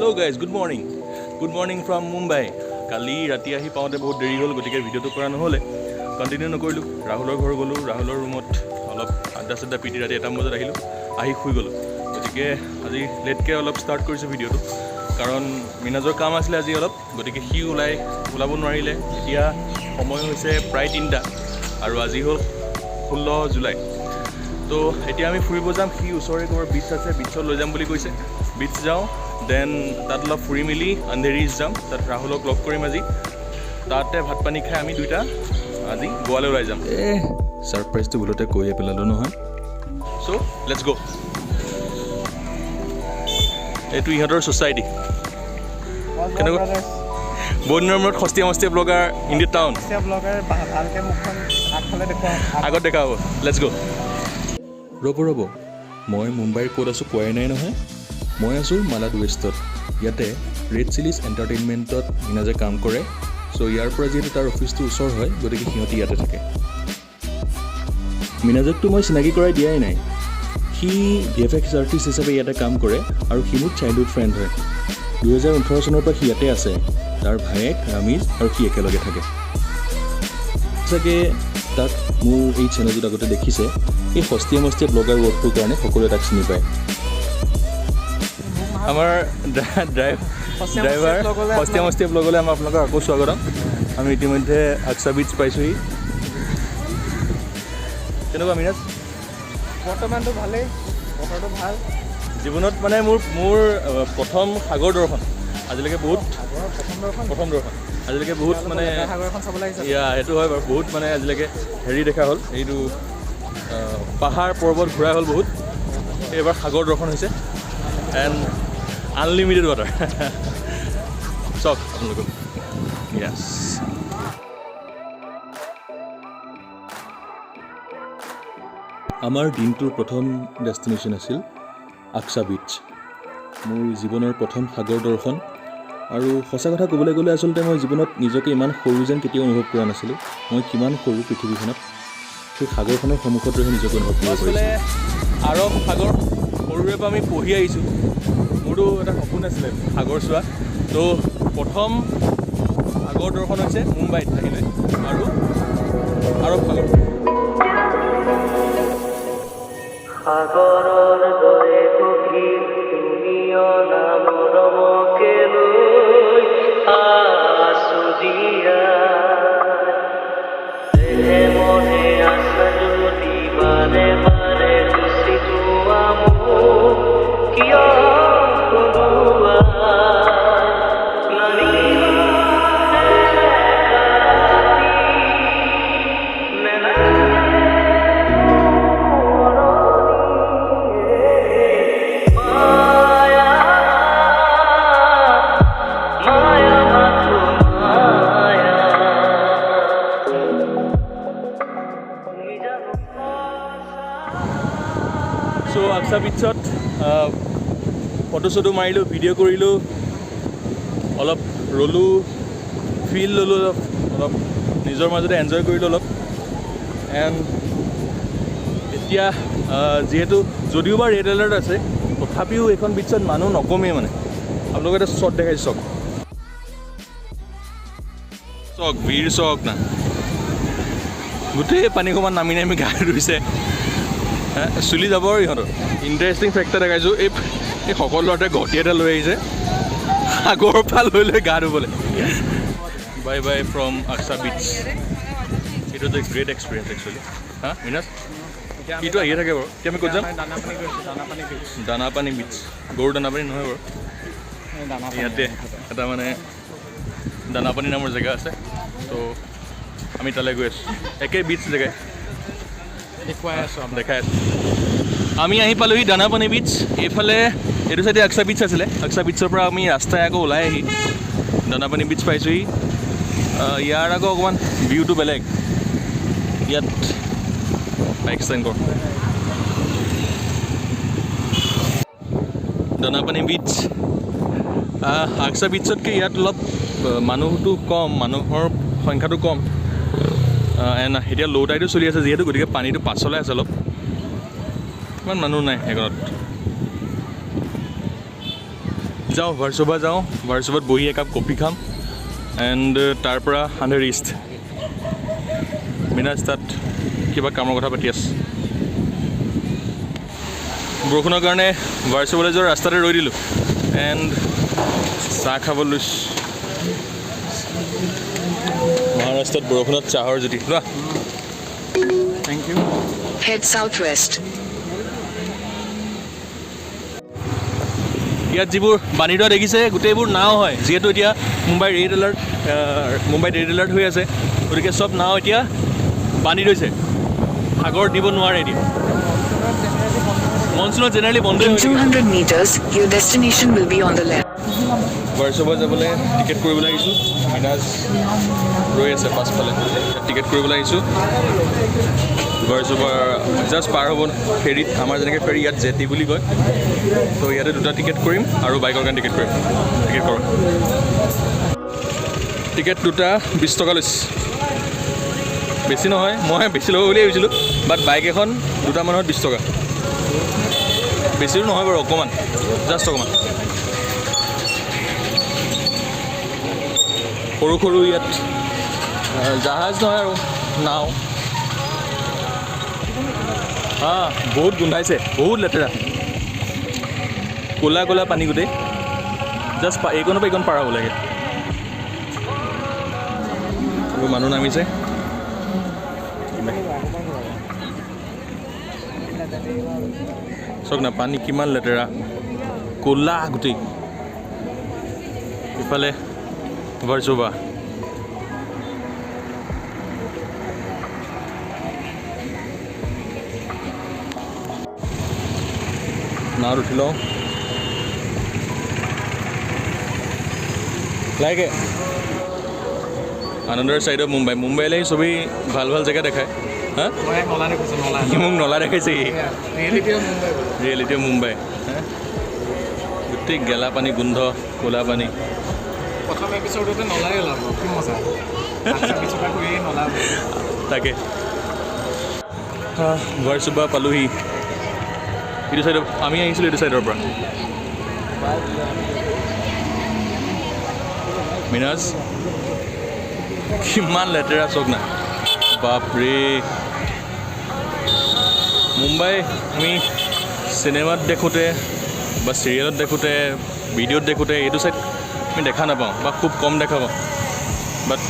Hello guys, good morning from Mumbai. Kali rati ahi paote bahut deri hol gotike video to kora নহলে continue নকৰিলো ৰাহুলৰ ঘৰ গলো ৰাহুলৰ ৰুমত অলপ আড্ডা সদ্দা পিটি ৰাতি এটা বজাত আহিলো আহি শুই গলো গতিকে আজি লেটকে অলপ স্টাৰ্ট কৰিছো ভিডিওটো কাৰণ মিনাজৰ কাম আছিল আজি অলপ গতিকে হি ওলাব নোৱাৰিলে এতিয়া সময় হৈছে প্ৰায় 3টা আৰু আজি হল 16 জুলাই তো এতিয়া আমি ফুৰিব যাম হি ওচৰে কোৰ বিচ আছে বিচত লৈ যাম বুলি কৈছে বিচ যাওঁ দেন তাত অলপ ফুৰি মিলি আন্ধেৰিজ যাম তাত ৰাহুলক লগ কৰিম আজি তাতে ভাত পানী খাই আমি দুইটা আজি গোৱালৈ ওলাই যাম সাৰপ্ৰাইজটো ভুলতে কৈয়ে পেলালো নহয় সো লেটস গো এইটো ইহঁতৰ সোসাইটি কেনেকুৱা বনৰ মূৰত খস্তিয়া blogger in the town blogger ভালকে মুখখন আগফালে দেখুৱা আগত দেখাব লেটস গো ৰ'ব মই মুম্বাইৰ ক'ত আছোঁ কোৱাই নাই নহয় মই আছোঁ মালাড ৱেষ্টত ইয়াতে ৰেড চিলিজ এণ্টাৰটেইনমেণ্টত মিনাজে কাম কৰে চ' ইয়াৰ পৰা যিহেতু তাৰ অফিচটো ওচৰ হয় গতিকে সিহঁতি ইয়াতে থাকে মিনাজকতো মই চিনাকি কৰাই দিয়াই নাই সি VFX আৰ্টিষ্ট হিচাপে ইয়াতে কাম কৰে আৰু সি মোৰ চাইল্ডহুড ফ্ৰেণ্ড হয় 2018 চনৰ পৰা সি ইয়াতে আছে তাৰ ভায়েক ৰামিজ আৰু সি একেলগে থাকে চাগে তাক মোৰ এই চেনেলটোত আগতে দেখিছে এই খস্তিয়া ব্লগাৰ ৱৰ্কটোৰ কাৰণে সকলোৱে তাক চিনি পায় আমাৰ ড্ৰাইভাৰ খস্তিয়া ব্লগলৈ আমাৰ আপোনালোকক আকৌ স্বাগতম আমি ইতিমধ্যে আকছা বিচ পাইছোঁহি কেনেকুৱা মিনাজ বৰ্তমানটো ভালেই বতৰটো ভাল জীৱনত মানে মোৰ প্ৰথম সাগৰ দৰ্শন আজিলৈকে বহুত প্ৰথম দৰ্শন আজিলৈকে বহুত মানে সাগৰখন চাবলৈ আহিছে ইয়া সেইটো হয় বাৰু বহুত মানে আজিলৈকে হেৰি দেখা হ'ল এইটো পাহাৰ পৰ্বত ঘূৰা হ'ল বহুত এইবাৰ সাগৰ দৰ্শন হৈছে এণ্ড আনলিমিটেড ৱাটাৰ চাওক আপোনালোকক য়েছ আমাৰ দিনটোৰ প্ৰথম ডেষ্টিনেশ্যন আছিল আকছা বিচ মোৰ জীৱনৰ প্ৰথম সাগৰ দৰ্শন আৰু সঁচা কথা ক'বলৈ গ'লে আচলতে মই জীৱনত নিজকে ইমান সৰু যেন কেতিয়াও অনুভৱ কৰা নাছিলোঁ মই কিমান সৰু পৃথিৱীখনত সেই সাগৰখনৰ সন্মুখত ৰহি নিজকে অনুভৱ কৰিব পাৰিছিলোঁ আৰৱ সাগৰ সৰুৰে পৰা আমি পঢ়ি আহিছোঁ মোৰো এটা সপোন আছিলে সাগৰ চোৱা তো প্ৰথম সাগৰ দৰ্শন হৈছে মুম্বাইত আহিলে আৰু আৰৱ সাগৰ সাগৰৰ দৰে গভীৰ তুমি অনামৰমকে লৈ আছো দিয়া মনে আছা যদি বাৰে বাৰে গুচি যোৱা মোক কিয় কোনোৱা চ' আকছা বিচত ফটো চটো মাৰিলোঁ ভিডিঅ' কৰিলোঁ অলপ ৰ'লোঁ ফিল ল'লোঁ অলপ নিজৰ মাজতে এনজয় কৰিলোঁ অলপ এণ্ড এতিয়া যিহেতু যদিও বা ৰেড এলাৰ্ট আছে তথাপিও এইখন বিচত মানুহ নকমেই মানে আপোনালোকে এটা শ্বট দেখাইছে চাওক ভিৰ চাওক না গোটেই পানী সমান নামি গা ধুইছে চুলি যাব আৰু ইহঁতৰ ইণ্টাৰেষ্টিং ফেক্ট এটা দেখাইছোঁ এই সকলোতে ঘটি এটা লৈ আহিছে সাগৰৰ পৰা লৈ গা ধুবলৈ বাই ফ্ৰম আকছা বিচ it was a great experience actually হা মিনাজ ইটো আহিয়ে থাকে বাৰু এতিয়া আমি ক'ত যাম দানাপানী বিচ গৰু দানাপানী নহয় বাৰু ইয়াতে এটা মানে দানাপানী নামৰ জেগা আছে তো আমি তালৈ গৈ আছোঁ একে বিচ জেগাই দেখাই আছোঁ আমি আহি পালোঁহি দানাপানী বিচ এইফালে এইটো চাইডে আকছা বিচ আছিলে আকছা বিচৰ পৰা আমি ৰাস্তাই আকৌ ওলাই আহি দানাপানী বিচ পাইছোঁহি ইয়াৰ আকৌ অকণমান ভিউটো বেলেগ ইয়াত এক্সটেণ্ড কৰ দানাপানী বিচ আকছা বিচতকৈ ইয়াত অলপ মানুহটো কম মানুহৰ সংখ্যাটো কম এণ্ড এতিয়া ল' টাইডো চলি আছে যিহেতু গতিকে পানীটো পাছলৈ আছে অলপ ইমান মানুহ নাই সেইখনত যাওঁ ভাৰ্চোভা যাওঁ, ভাৰ্চোভাত বহি একাপ কফি খাম এণ্ড তাৰ পৰা আন্ধেৰী ইষ্ট। মিনাজ তাত কিবা কামৰ কথা পাতি আছে। বৰষুণৰ কাৰণে ভাৰ্চোভালৈ যোৱাৰ ৰাস্তাতে ৰৈ দিলোঁ এণ্ড চাহ খাব লৈছোঁ। মহাৰাষ্ট্ৰত বৰষুণত চাহৰ জুতি লোৱা। Thank you. Head southwest. ইয়াত যিবোৰ বাণীডৰা দেখিছে গোটেইবোৰ নাও হয়, যিহেতু এতিয়া মুম্বাই ৰেড এলাৰ্ট হৈ আছে, গতিকে চব নাও এতিয়া বান্ধি থৈছে, সাগৰত দিব নোৱাৰে এতিয়া। মনচুনত জেনেৰেলি বন্ধ In হৈ থাকে। 200 meters, your destination will be on the left. ভাৰ্চোভা যাবলৈ টিকেট কৰিবলৈ আহিছোঁ। মিনাজ ৰৈ আছে পাছফালে, টিকেট কৰিবলৈ আহিছোঁ। ভাৰ্চোভা জাষ্ট পাৰ হ'ব ফেৰীত, আমাৰ যেনেকৈ ফেৰী ইয়াত জেটি বুলি কয়, তো ইয়াতে দুটা টিকেট কৰিম আৰু বাইকৰ কাৰণে টিকেট কৰিম। টিকেট কৰোঁ, টিকেট দুটা 20 টকা লৈছে, বেছি নহয়। মই বেছি ল'ব বুলি ভাবিছিলোঁ, বাট বাইক এখন দুটা মানুহত 20 টকা, বেছিও নহয় বাৰু, অকণমান, জাষ্ট অকণমান। সৰু সৰু ইয়াত জাহাজ নহয় আৰু নাও। বহুত গোন্ধাইছে, বহুত লেতেৰা, ক'লা ক'লা পানী গোটেই, জাষ্ট এইকণৰ পৰা এইকণ পাৰ হ'ব লাগে। আৰু মানুহ নামিছে, চাওক না পানী কিমান লেতেৰা, ক'লা গোটেই। ইফালে ভাৰ্চোভা, নাৱত উঠি লওঁ। লাগে আনন্দৰ ছাইড অফ মুম্বাই। মুম্বাইলৈ চবেই ভাল ভাল জেগা দেখায়। হা, সি মোক নলা দেখাইছে, ৰিয়েলিটি অফ মুম্বাই। গোটেই গেলা পানী, গোন্ধ, ক'লা পানী। প্ৰথম এপিছ'ডতে নলাই ওলাব, কি মজা। তাকে ভাৰ্চোভা পালোহি। এইটো ছাইডৰ আমি আহিছিলোঁ, এইটো ছাইডৰ পৰা। মিনাজ কিমান লেতেৰা চাওক না, বাপৰে। মুম্বাই আমি চিনেমাত দেখোঁতে বা চিৰিয়েলত দেখোঁতে, ভিডিঅ'ত দেখোঁতে এইটো ছাইড আমি দেখা নাপাওঁ বা খুব কম দেখা পাওঁ, বাট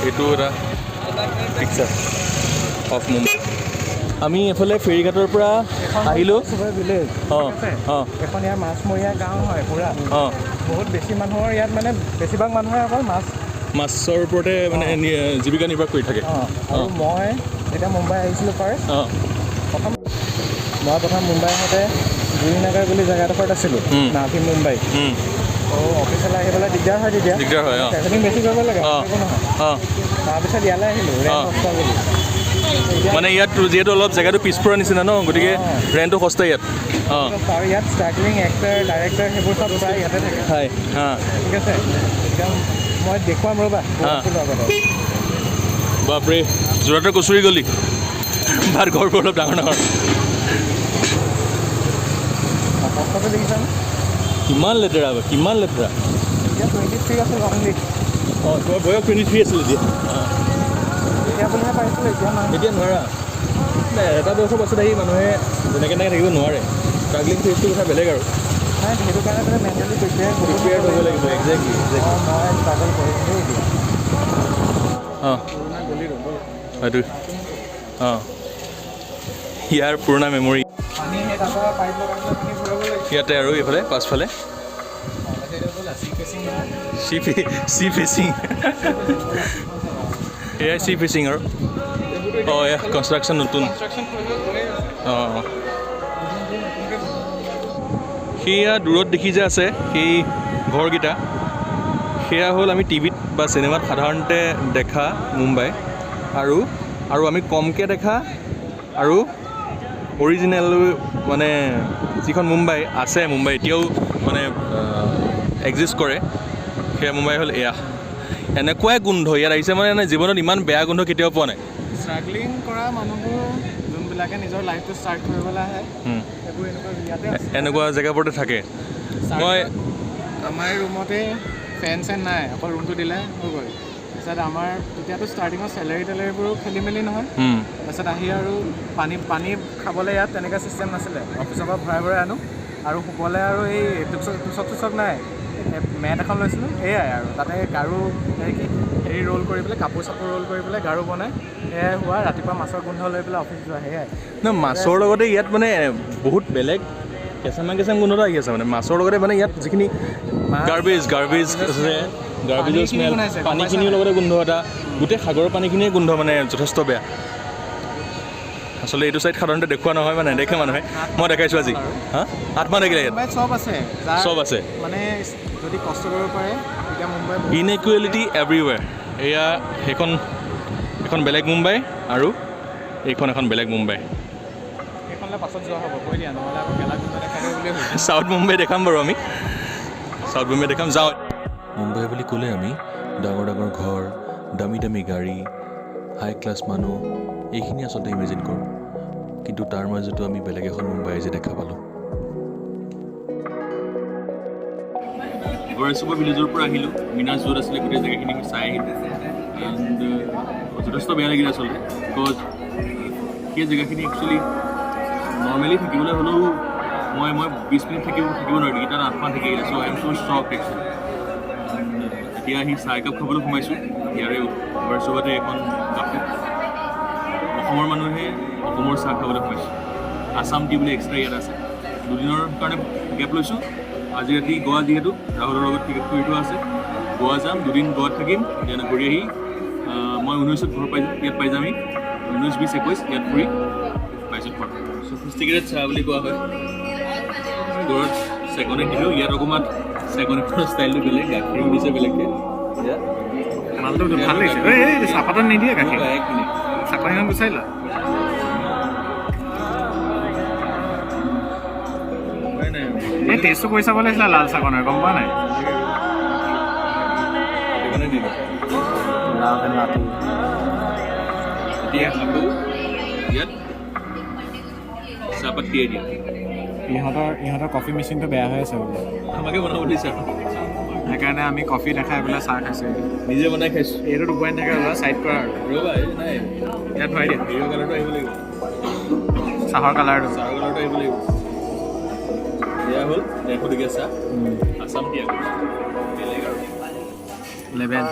এইটো এটা পিকচাৰ অফ মুম্বাই। আমি এফালে ফেৰীঘাটৰ পৰা আহিলোঁ। ভিলেজ অঁ অঁ এখন ইয়াৰ মাছমৰীয়া গাঁও হয় পুৰা। অঁ, বহুত বেছি মানুহৰ ইয়াত, মানে বেছিভাগ মানুহে অকল মাছৰ ওপৰতে মানে জীৱিকা নিৰ্বাহ কৰি থাকে। আৰু মই যেতিয়া মুম্বাই আহিছিলোঁ অঁ, প্ৰথম মুম্বাই আহোঁতে গুৰিনগৰ বুলি জেগাডোখৰত আছিলোঁ, নাভি মুম্বাই। অফিচলৈ আহি পেলাই দিগদাৰ হয়, তেতিয়া দিগদাৰ হয়। অঁ ট্ৰেভেলিং বেছি কৰিব লাগে, অঁ একো নহয়। অঁ, তাৰপিছত ইয়ালৈ আহিলোঁ, ৰেণ্ট সস্তা বুলি। মানে ইয়াত যিহেতু অলপ জেগাটো পিছপৰা নিচিনা ন, গতিকে ৰেণ্টটো সস্তা ইয়াত। অঁ, আৰু ইয়াত ষ্ট্ৰাগলিং এক্টৰ, ডাইৰেক্টৰ সেইবোৰ চব প্ৰায় ইয়াতে থাকে। হয়, হাঁ, ঠিক আছে, একদম মই দেখুৱাম ৰ'বা। বাপৰে, যোৰহাটৰ কচুৰি গলি ভাত ঘৰবোৰ অলপ ডাঙৰ ডাঙৰ। কষ্টটো দেখিছানে? কিমান লেতেৰা, কিমান লেতেৰা। এতিয়া 23 আছে অনলি। অঁ, তোমাৰ বয়স 23 আছিল এতিয়া। এতিয়া বুলিহে পাইছোঁ, এতিয়া নাই। এতিয়া নোৱাৰা, এটা বছৰ পাছত আহি মানুহে যেনেকৈ তেনেকৈ থাকিব নোৱাৰে। ষ্ট্ৰাগলিং ফেজটোৰ কথা বেলেগ আৰু। নাই, সেইটো কাৰণে মানে মেণ্টেলি প্ৰিপেয়াৰ হ'ব লাগিব। একজেক্টলি। মই ষ্ট্ৰাগল কৰিম দেই এতিয়া। অঁ, সেইটো অঁ, ইয়াৰ পুৰণা মেমৰি পানী সেই তাতে পাইপ লগাই পানী ভৰাব লাগে। ইয়াতে আৰু এইফালে পাছফালে চি ফিচিং। এয়াই চি ফিচিং আৰু। অঁ, এয়া কনষ্ট্ৰাকশ্যন নতুন। অঁ, সেয়া দূৰত দেখি যে আছে সেই ঘৰকেইটা, সেয়া হ'ল আমি টিভিত বা চিনেমাত সাধাৰণতে দেখা মুম্বাই, আৰু আমি কমকৈ দেখা আৰু অৰিজিনেল মানে যিখন মুম্বাই আছে, মুম্বাই এতিয়াও মানে এক্সিষ্ট কৰে, সেয়া মুম্বাই হ'ল এয়া। এনেকুৱাই গোন্ধ ইয়াত আহিছে, মানে জীৱনত ইমান বেয়া গোন্ধ কেতিয়াও পোৱা নাই। ষ্ট্ৰাগলিং কৰা মানুহবোৰ যোনবিলাকে নিজৰ লাইফটো ষ্টাৰ্ট কৰিবলৈ আহে, সেইবোৰ এনেকুৱা ইয়াতে আছে। এনেকুৱা জেগাবোৰতে থাকে। মই আমাৰ ৰুমতে ফেন চেন নাই, অকল ৰুমটো দিলে হৈ গ'ল। তাৰপিছত আমাৰ তেতিয়াতো ষ্টাৰ্টিঙত চেলাৰীবোৰো খেলি মেলি নহয়। তাৰপিছত আহি আৰু পানী খাবলৈ ইয়াত তেনেকৈ চিষ্টেম নাছিলে, অফিচৰ পৰা ভৰাই আনো আৰু শুবলৈ আৰু এই টুচক নাই, মেট এখন লৈছিলোঁ, সেয়াই আৰু তাতে গাৰু হেৰি ৰোল কৰি পেলাই, কাপোৰ চাপোৰ ৰোল কৰি পেলাই গাৰু বনাই সেয়াই হোৱা, ৰাতিপুৱা মাছৰ গোন্ধ লৈ পেলাই অফিচ যোৱা, সেয়াই। মাছৰ লগতে ইয়াত মানে বহুত বেলেগ কেঁচামা গোন্ধ এটা আহি আছে মানে মাছৰ লগতে, মানে ইয়াত যিখিনি গাৰ্বেজ আছে, গাৰ্বেজৰ স্মেল, পানীখিনিৰ লগতে গোন্ধ এটা, গোটেই সাগৰৰ পানীখিনিয়ে গোন্ধ মানে যথেষ্ট বেয়া। আচলতে এইটো চাইড সাধাৰণতে দেখুওৱা নহয়, মানে নেদেখে মানুহে, মই দেখাইছোঁ আজি। আত্মা দেখিলে ইয়াত চব আছে, মানে যদি কষ্ট কৰিব পাৰে তেতিয়া মুম্বাই ইনইকুৱেলিটি এভৰিৱেৰ। এয়া এখন বেলেগ মুম্বাই আৰু এইখন এখন বেলেগ মুম্বাই। সেইখনলৈ পাছত যোৱা হ'ব, কৈ দিয়া, নহ'লে আকৌ গেলা গোন্ধ দেখাই বুলিয়ে ভাবিছোঁ। চাউথ মুম্বাই দেখাম বাৰু, আমি চাউথ মুম্বাই দেখাম। যাওঁ। মুম্বাই বুলি ক'লে আমি ডাঙৰ ডাঙৰ ঘৰ, দামী দামী গাড়ী, হাই ক্লাছ মানুহ, এইখিনি আচলতে ইমেজিন কৰোঁ, কিন্তু তাৰ মাজতো আমি বেলেগ এখন মুম্বাই আজি দেখা পালোঁ। গড়চুপা ভিলেজৰ পৰা আহিলোঁ, মিনাজ য'ত আছিলে গোটেই জেগাখিনি চাই আহিলোঁ। এণ্ড যথেষ্ট বেয়া লাগিলে আচলতে, বিকজ সেই জেগাখিনি একচুৱেলি নৰ্মেলি থাকিবলৈ হ'লেও মই 20 মিনিট থাকিব নোৱাৰোঁ, তাত 8 মান থাকি আহিলে। So' I am so' shocked actually. এতিয়া আহি চাহ একাপ খাবলৈ সোমাইছোঁ ইয়াৰে গড়চুপাতে এখন কাফে। অসমৰ মানুহে অসমৰ চাহ খাবলৈ সোমাইছোঁ। আছাম টি বুলি এক্সট্ৰা ইয়াত আছে। 2 দিনৰ কাৰণে গেপ লৈছোঁ। আজি ৰাতি গোৱা, যিহেতু ৰাহুলৰ লগত টিকেট কৰি থোৱা আছে, গোৱা যাম, 2 দিন গোৱাত থাকিম, দেন ঘূৰি আহি মই 19ত ঘৰ ইয়াত পাই যামহি। 19, 20, 21 ইয়াত ফুৰি 22ত ঘৰ। চফিষ্টিকেটেড চাহ বুলি কোৱা হয়। ঘৰত চেকনিক দিলোঁ, ইয়াত অকণমান চেকনিকৰ ষ্টাইলটো বেলেগ, গাখীৰো দিছে বেলেগকৈ। মালটো ভাল লাগিছে, এই চাহপাতত নিদিয়ে গাখীৰ, চাকৰিখন গুচাই লোৱা। এই টেষ্টটো কৰি চাব লাগিছিলে লাল চাহকণৰ, গম পোৱা নাই? এতিয়া আকৌ ইয়াত চাহপাত তিয়াই দিয়ে। ইহঁতৰ কফি মেচিনটো বেয়া হৈ আছে বোলে, আমাকে বনাব দিছে, সেইকাৰণে আমি কফি নাখাই পেলাই চাহ খাইছোঁ। নিজে বনাই খাইছোঁ। এইটো উপায় নাথাকে, ওলোৱা চাইড কৰা আৰু ৰ'বা, নাই ইয়াত ভৰাই দিয়া। হিৰ' কালাৰটো আহিব লাগিব, চাহৰ কালাৰটো আহিব লাগিব। এয়া হ'ল 150 টকীয়া চাহ, আছাম টি আকৌ বেলেগ আৰু লেভেল।